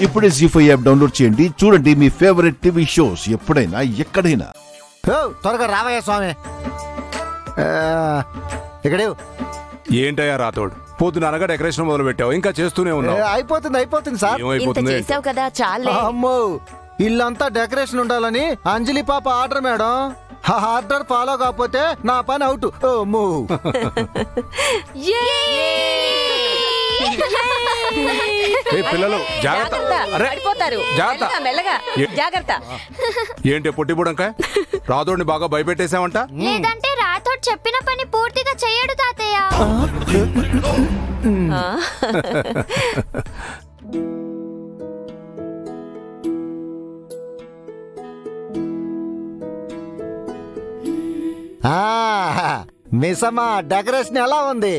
ఇప్పుడే జీ5 app download చేయండి. చూడండి మీ ఫేవరెట్ టీవీ షోస్ ఎప్పుడైనా ఎక్కడైనా. త్వరగా రావయ్య స్వామి. ఇక్కడ ఏంటయ్యా రాతోడు, పొద్దున అనగా డెకరేషన్ మొదలు పెట్టావు, ఇంకా చేస్తూనే ఉన్నావు. అయిపోతుంది సార్. చేసావు కదా చాలే. అమ్మో, ఇల్లంతా డెకరేషన్ ఉండాలని అంజలి పాప ఆర్డర్ మేడం. ఆర్డర్ ఫాలో కాకపోతే నా పని అవుట్. పిల్లలు జాగ్రత్త. ఏంటి పొట్టి బుడంకాయ, రాతోడిని బాగా భయపెట్టేశావంట? లేదంటే రాతోడు చెప్పిన పని పూర్తిగా చెయ్యడు తాతయ్య. మిసమ్మా, డెకరేషన్ ఎలా ఉంది?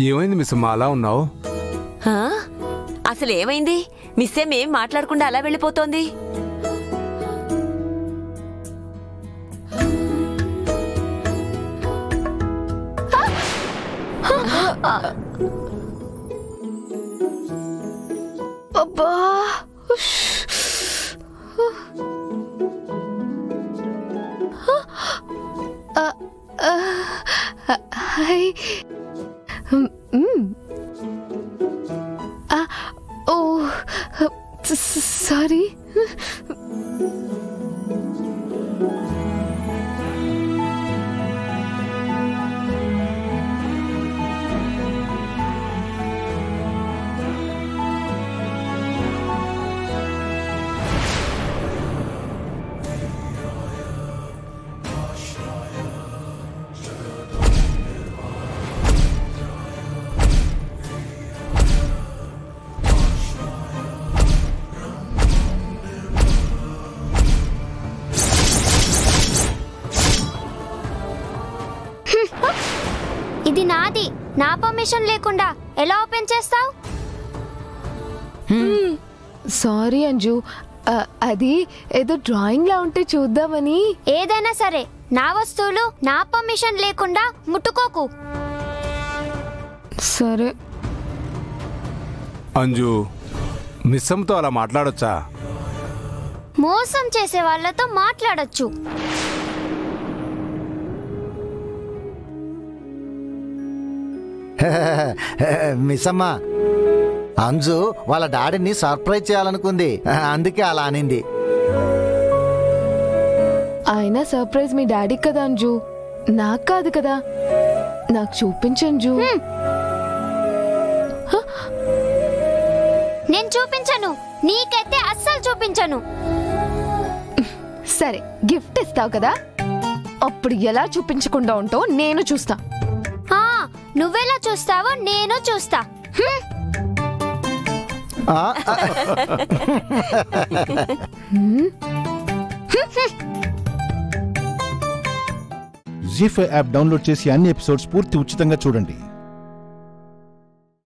ఏమైంది మిస్సమ్మా అలా ఉన్నావు? అసలు ఏమైంది? మిస్సేం ఏం మాట్లాడకుండా అలా వెళ్ళిపోతోంది. అబ్బా, సారీ. ఇది నాది. నా పర్మిషన్ లేకుండా ఎలా ఓపెన్ చేస్తావు? సారీ అంజు, అది ఏదో డ్రాయింగ్ లా ఉంటే చూద్దామని. ఏదైనా సరే నా వస్తువులు నా పర్మిషన్ లేకుండా ముట్టుకోకు. సరే. అంజు, మిస్సమ్మతో అలా మాట్లాడొచ్చా? మోసం చేసే వాళ్ళతో మాట్లాడొచ్చు. మిసమ్మా, అంజు వాళ్ళ డాడీని సర్ప్రైజ్ చేయాలనుకుంది, అందుకే అలా అనింది. అయినా సర్ప్రైజ్ మీ డాడీకి కదా అంజు, నాకు కాదు కదా. నాకు చూపించంజు. నేను చూపించను, నీకైతే అస్సలు చూపించను. సరే, గిఫ్ట్ ఇస్తావు కదా, అప్పుడు ఎలా చూపించకుండా ఉంటావు నేను చూస్తా. నువ్వెలా చూస్తావో నేను చూస్తా. జీ5 యాప్ డౌన్లోడ్ చేసి అన్ని ఎపిసోడ్స్ పూర్తి ఉచితంగా చూడండి.